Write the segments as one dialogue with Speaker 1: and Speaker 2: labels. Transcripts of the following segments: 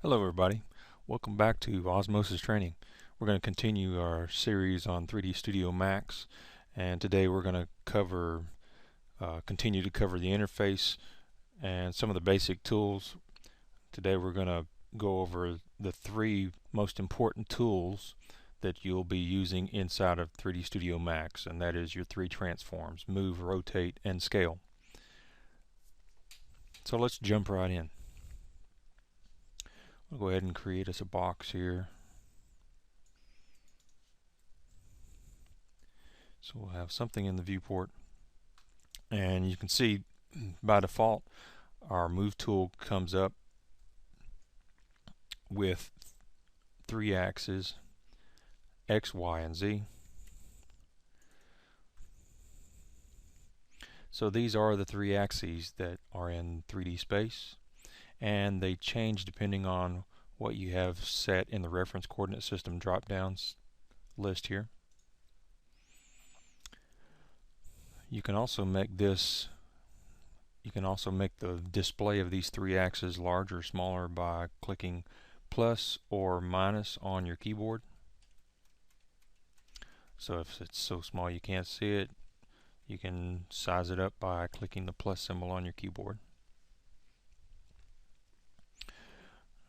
Speaker 1: Hello everybody, welcome back to Osmosis Training. We're going to continue our series on 3D Studio Max, and today we're going to continue to cover the interface and some of the basic tools. Today we're going to go over the three most important tools that you'll be using inside of 3D Studio Max, and that is your three transforms: move, rotate, and scale. So let's jump right in. I'll go ahead and create us a box here. So we'll have something in the viewport, and you can see by default our move tool comes up with three axes: X, Y, and Z. So these are the three axes that are in 3D space, and they change depending on what you have set in the reference coordinate system drop downs list here. You can also make the display of these three axes larger or smaller by clicking plus or minus on your keyboard. So if it's so small you can't see it, you can size it up by clicking the plus symbol on your keyboard.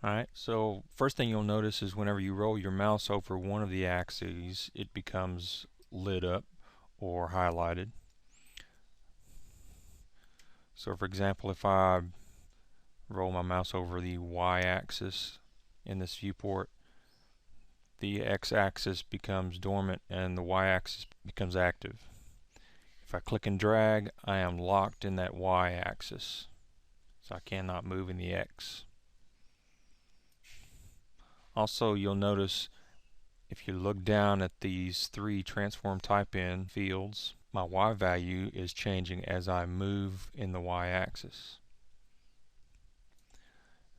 Speaker 1: Alright, so first thing you'll notice is whenever you roll your mouse over one of the axes, it becomes lit up or highlighted. So for example, if I roll my mouse over the y-axis in this viewport, the x-axis becomes dormant and the y-axis becomes active. If I click and drag, I am locked in that y-axis, so I cannot move in the x. Also, you'll notice if you look down at these three transform type in fields, my y value is changing as I move in the y-axis.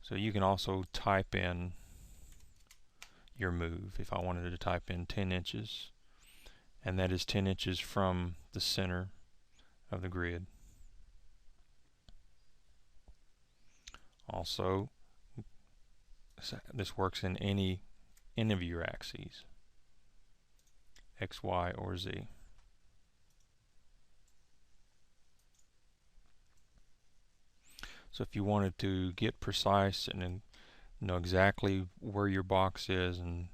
Speaker 1: So you can also type in your move. If I wanted to type in 10 inches, and that is 10 inches from the center of the grid. Also, this works in any of your axes, X, Y, or Z. So if you wanted to get precise and know exactly where your box is and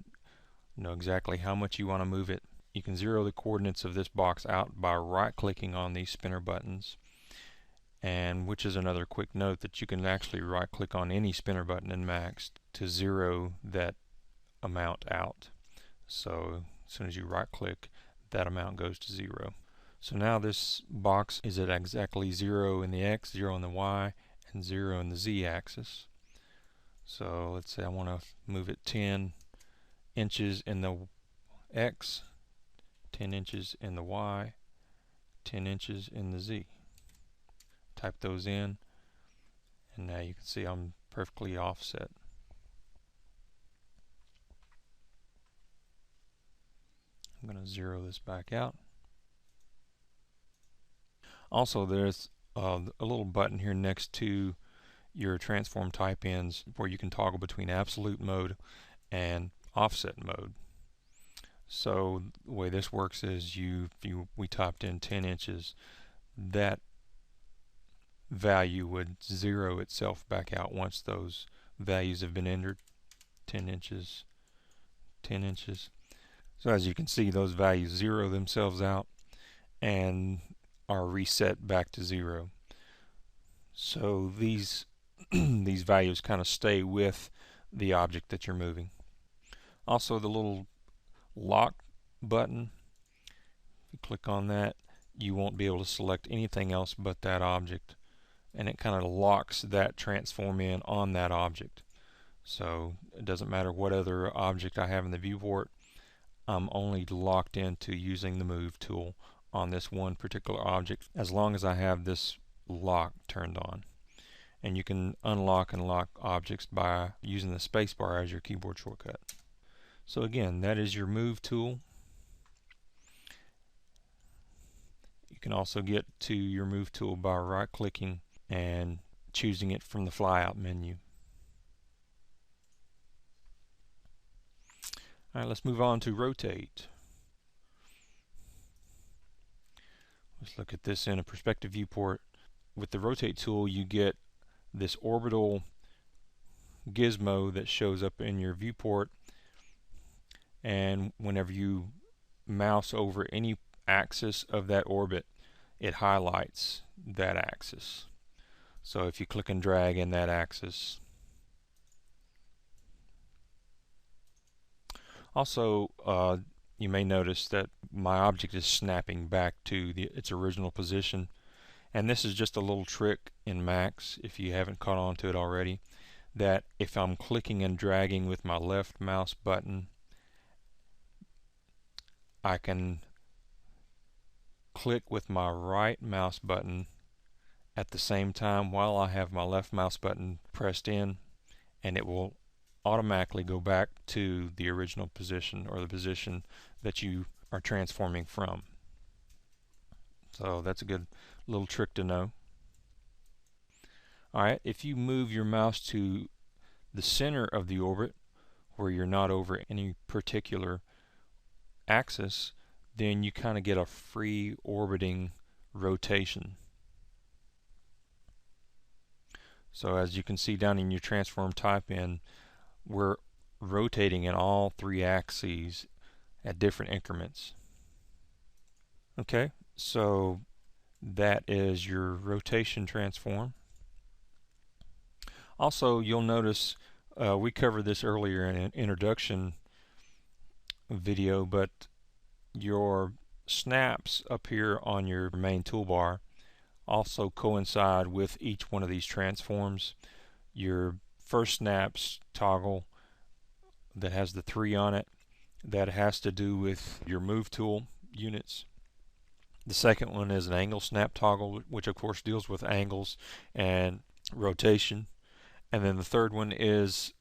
Speaker 1: know exactly how much you want to move it, you can zero the coordinates of this box out by right-clicking on these spinner buttons. And which is another quick note that you can actually right-click on any spinner button in Max to zero that amount out. So as soon as you right-click, that amount goes to 0. So now this box is at exactly 0 in the X, 0 in the Y, and 0 in the Z axis. So let's say I want to move it 10 inches in the X, 10 inches in the Y, 10 inches in the Z. Type those in, and now you can see I'm perfectly offset. I'm going to zero this back out. Also, there's a little button here next to your transform type ins where you can toggle between absolute mode and offset mode. So the way this works is we typed in 10 inches, that value would zero itself back out once those values have been entered. 10 inches, 10 inches. So as you can see, those values zero themselves out and are reset back to 0. So these these values kind of stay with the object that you're moving. Also, the little lock button, if you click on that, you won't be able to select anything else but that object, and it kind of locks that transform in on that object. So it doesn't matter what other object I have in the viewport, I'm only locked into using the move tool on this one particular object as long as I have this lock turned on. And you can unlock and lock objects by using the spacebar as your keyboard shortcut. So again, that is your move tool. You can also get to your move tool by right-clicking and choosing it from the flyout menu. Alright, let's move on to rotate. Let's look at this in a perspective viewport. With the rotate tool, you get this orbital gizmo that shows up in your viewport, and whenever you mouse over any axis of that orbit, it highlights that axis. So if you click and drag in that axis. Also, you may notice that my object is snapping back to its original position, and this is just a little trick in Max, if you haven't caught on to it already, that if I'm clicking and dragging with my left mouse button, I can click with my right mouse button at the same time while I have my left mouse button pressed in, and it will automatically go back to the original position, or the position that you are transforming from. So that's a good little trick to know. Alright, if you move your mouse to the center of the orbit, where you're not over any particular axis, then you kind of get a free orbiting rotation. So as you can see down in your transform type in, we're rotating in all three axes at different increments. Okay, so that is your rotation transform. Also, you'll notice we covered this earlier in an introduction video, but your snaps up here on your main toolbar also coincide with each one of these transforms. Your first snaps toggle that has the 3 on it, that has to do with your move tool units. The second one is an angle snap toggle, which of course deals with angles and rotation. And then the third one is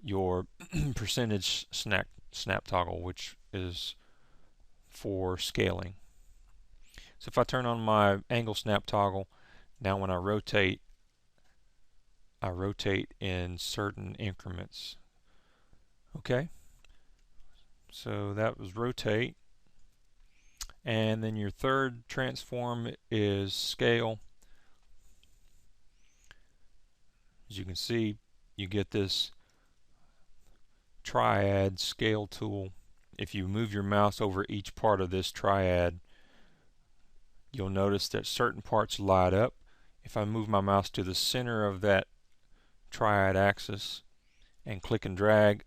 Speaker 1: your percentage snap toggle, which is for scaling. So if I turn on my angle snap toggle, now when I rotate in certain increments. Okay, so that was rotate. And then your third transform is scale. As you can see, you get this triad scale tool. If you move your mouse over each part of this triad, you'll notice that certain parts light up. If I move my mouse to the center of that triad axis and click and drag,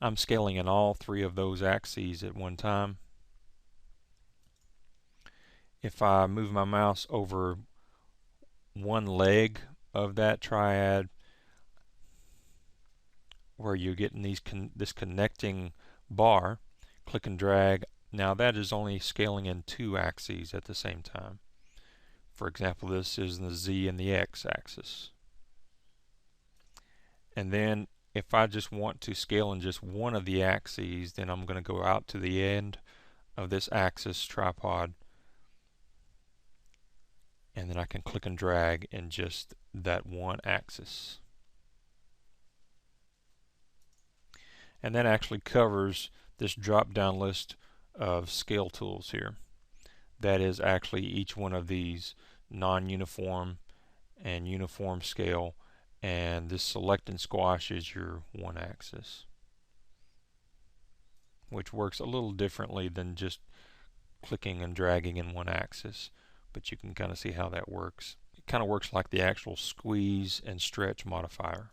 Speaker 1: I'm scaling in all three of those axes at one time. If I move my mouse over one leg of that triad, where you're getting this connecting bar, click and drag, now that is only scaling in 2 axes at the same time. For example, this is the Z and the X axis. And then if I just want to scale in just one of the axes, then I'm going to go out to the end of this axis tripod, and then I can click and drag in just that one axis. And that actually covers this drop down list of scale tools here. That is actually each one of these non-uniform and uniform scale, and this select and squash is your one axis, which works a little differently than just clicking and dragging in one axis, but you can kind of see how that works. It kind of works like the actual squeeze and stretch modifier.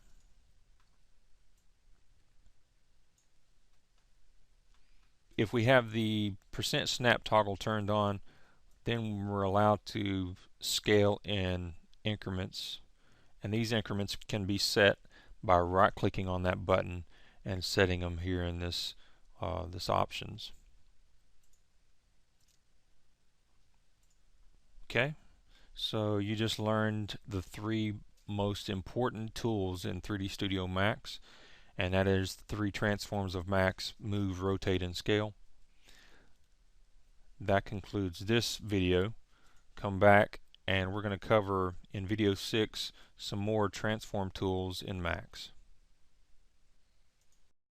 Speaker 1: If we have the percent snap toggle turned on, then we're allowed to scale in increments, and these increments can be set by right clicking on that button and setting them here in this options. Okay, so you just learned the 3 most important tools in 3D Studio Max, and that is the 3 transforms of Max: move, rotate, and scale. That concludes this video. Come back and we're going to cover in video 6 some more transform tools in Max.